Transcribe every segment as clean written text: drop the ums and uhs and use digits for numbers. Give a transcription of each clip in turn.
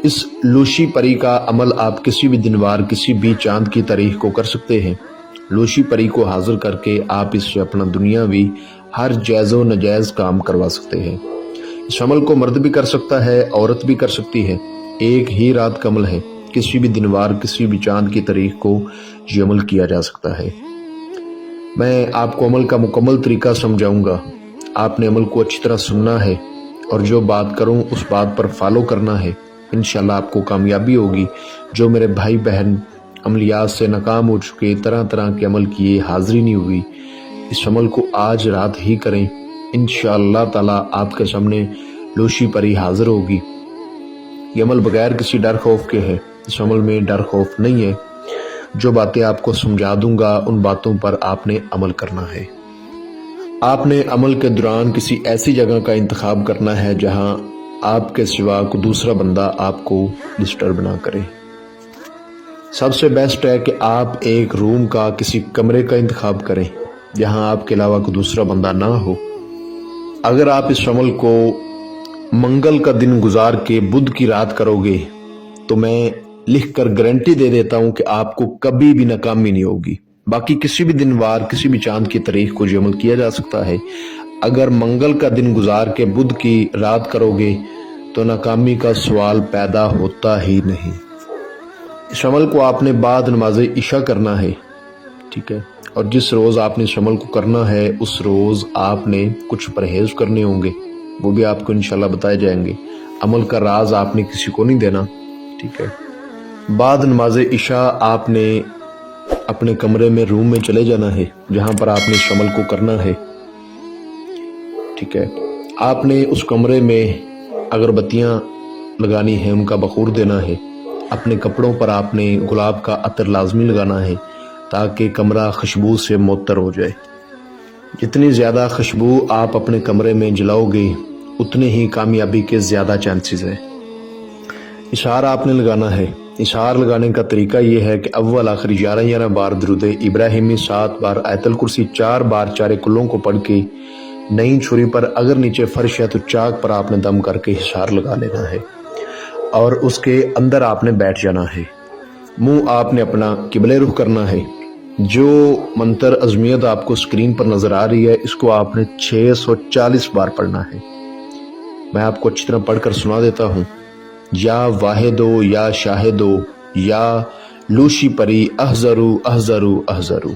اس لوشی پری کا عمل آپ کسی بھی دنوار کسی بھی چاند کی تاریخ کو کر سکتے ہیں۔ لوشی پری کو حاضر کر کے آپ اس سے اپنا دنیاوی ہر جائز و ناجائز کام کروا سکتے ہیں۔ اس عمل کو مرد بھی کر سکتا ہے، عورت بھی کر سکتی ہے۔ ایک ہی رات کا عمل ہے، کسی بھی دنوار کسی بھی چاند کی تاریخ کو یہ عمل کیا جا سکتا ہے۔ میں آپ کو عمل کا مکمل طریقہ سمجھاؤں گا۔ آپ نے عمل کو اچھی طرح سننا ہے اور جو بات کروں اس بات پر فالو کرنا ہے۔ انشاءاللہ آپ کو کامیابی ہوگی۔ جو میرے بھائی بہن عملیات سے ناکام ہو چکے، طرح طرح کے عمل کیے، حاضری نہیں ہوئی، اس عمل کو آج رات ہی کریں۔ انشاءاللہ تعالی آپ کے سامنے لوشی پری حاضر ہوگی۔ یہ عمل بغیر کسی ڈر خوف کے ہے، اس عمل میں ڈر خوف نہیں ہے۔ جو باتیں آپ کو سمجھا دوں گا ان باتوں پر آپ نے عمل کرنا ہے۔ آپ نے عمل کے دوران کسی ایسی جگہ کا انتخاب کرنا ہے جہاں آپ کے سوا کوئی دوسرا بندہ آپ کو ڈسٹرب نہ کرے۔ سب سے بیسٹ ہے کہ آپ ایک روم کا کسی کمرے کا انتخاب کریں جہاں آپ کے علاوہ کوئی دوسرا بندہ نہ ہو۔ اگر آپ اس عمل کو منگل کا دن گزار کے بدھ کی رات کرو گے تو میں لکھ کر گارنٹی دے دیتا ہوں کہ آپ کو کبھی بھی ناکامی نہیں ہوگی۔ باقی کسی بھی دنوار کسی بھی چاند کی تاریخ کو یہ عمل کیا جا سکتا ہے۔ اگر منگل کا دن گزار کے بدھ کی رات کرو گے تو ناکامی کا سوال پیدا ہوتا ہی نہیں۔ اس عمل کو آپ نے بعد نماز عشاء کرنا ہے، ٹھیک ہے؟ اور جس روز آپ نے اس عمل کو کرنا ہے اس روز آپ نے کچھ پرہیز کرنے ہوں گے، وہ بھی آپ کو انشاءاللہ بتائے جائیں گے۔ عمل کا راز آپ نے کسی کو نہیں دینا، ٹھیک ہے؟ بعد نماز عشاء آپ نے اپنے کمرے میں روم میں چلے جانا ہے جہاں پر آپ نے اس عمل کو کرنا ہے، ٹھیک ہے؟ آپ نے اس کمرے میں اگربتیاں لگانی ہیں، ان کا بخور دینا ہے۔ اپنے کپڑوں پر آپ نے گلاب کا عطر لازمی لگانا ہے تاکہ کمرہ خوشبو سے معطر ہو جائے۔ جتنی زیادہ خوشبو آپ اپنے کمرے میں جلاؤ گے اتنے ہی کامیابی کے زیادہ چانسز ہیں۔ اشعار آپ نے لگانا ہے۔ اشعار لگانے کا طریقہ یہ ہے کہ اول آخر 11 بار درود ابراہیمی، 7 بار آیت الکرسی، 4 بار چارے کلوں کو پڑھ کے نئی چھری پر، اگر نیچے فرش ہے تو چاک پر آپ نے دم کر کے اشعار لگا لینا ہے اور اس کے اندر آپ نے بیٹھ جانا ہے۔ منہ آپ نے اپنا قبلے رخ کرنا ہے۔ جو منتر عظمیت آپ کو اسکرین پر نظر آ رہی ہے اس کو آپ نے 640 بار پڑھنا ہے۔ میں آپ کو اچھی طرح پڑھ کر سنا دیتا ہوں۔ یا واحدو یا شاہدو یا لوشی پری احذرو احذرو احذرو،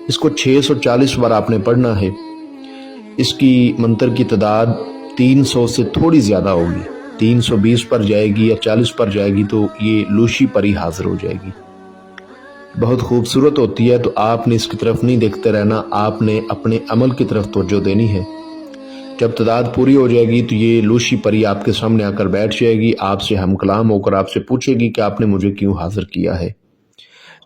اس کو 640 بار آپ نے پڑھنا ہے۔ اس کی منتر کی تعداد 300 سے تھوڑی زیادہ ہوگی، 320 پر جائے گی یا 40 پر جائے گی تو یہ لوشی پری حاضر ہو جائے گی۔ بہت خوبصورت ہوتی ہے، تو آپ نے اس کی طرف نہیں دیکھتے رہنا، آپ نے اپنے عمل کی طرف توجہ دینی ہے۔ جب تعداد پوری ہو جائے گی تو یہ لوشی پری آپ کے سامنے آ کر بیٹھ جائے گی، آپ سے ہم کلام ہو کر آپ سے پوچھے گی کہ آپ نے مجھے کیوں حاضر کیا ہے۔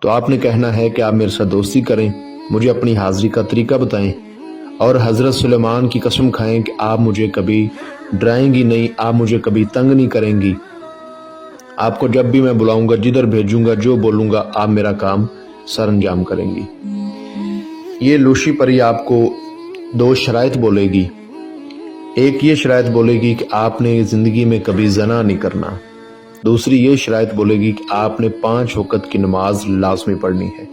تو آپ نے کہنا ہے کہ آپ میرے ساتھ دوستی کریں، مجھے اپنی حاضری کا طریقہ بتائیں اور حضرت سلیمان کی قسم کھائیں کہ آپ مجھے کبھی ڈرائیں گی نہیں، آپ مجھے کبھی تنگ نہیں کریں گی۔ آپ کو جب بھی میں بلاؤں گا، جدھر بھیجوں گا، جو بولوں گا، آپ میرا کام سر انجام کریں گی۔ یہ لوشی پری آپ کو 2 شرائط بولے گی۔ ایک یہ شرائط بولے گی کہ آپ نے زندگی میں کبھی زنا نہیں کرنا۔ دوسری یہ شرائط بولے گی کہ آپ نے 5 وقت کی نماز لازمی پڑھنی ہے۔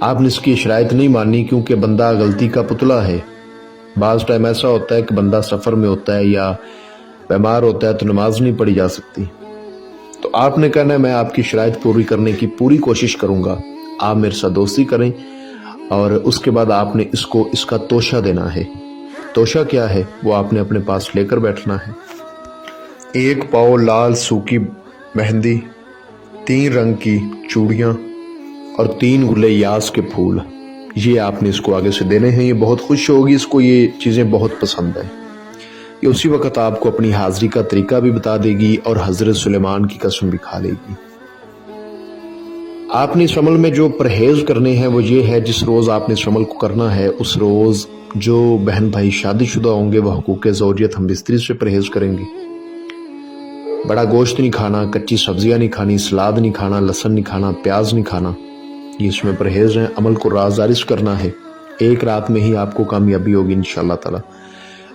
آپ نے اس کی شرائط نہیں ماننی کیونکہ بندہ غلطی کا پتلا ہے۔ بعض ٹائم ایسا ہوتا ہے کہ بندہ سفر میں ہوتا ہے یا بیمار ہوتا ہے تو نماز نہیں پڑھی جا سکتی۔ تو آپ نے کہنا ہے میں آپ کی شرائط پوری کرنے کی پوری کوشش کروں گا، آپ میرے ساتھ دوستی کریں، اور اس کے بعد آپ نے اس کا توشہ دینا ہے۔ توشہ کیا ہے وہ آپ نے اپنے پاس لے کر بیٹھنا ہے۔ 1 پاؤ لال سوکھی مہندی، 3 رنگ کی چوڑیاں اور 3 گلے یاس کے پھول، یہ آپ نے اس کو آگے سے دینے ہیں۔ یہ بہت خوش ہوگی، اس کو یہ چیزیں بہت پسند ہیں۔ یہ اسی وقت آپ کو اپنی حاضری کا طریقہ بھی بتا دے گی اور حضرت سلیمان کی قسم بھی کھا لے گی۔ آپ نے اس عمل میں جو پرہیز کرنے ہیں وہ یہ ہے، جس روز آپ نے اس عمل کو کرنا ہے اس روز جو بہن بھائی شادی شدہ ہوں گے وہ حقوق زوجیت ہم بستری سے پرہیز کریں گے۔ بڑا گوشت نہیں کھانا، کچی سبزیاں نہیں کھانی، سلاد نہیں کھانا، لہسن نہیں کھانا، پیاز نہیں کھانا، یہ اس میں پرہیز ہیں۔ عمل کو رازداری سے کرنا ہے، 1 رات میں ہی آپ کو کامیابی ہوگی انشاءاللہ تعالی۔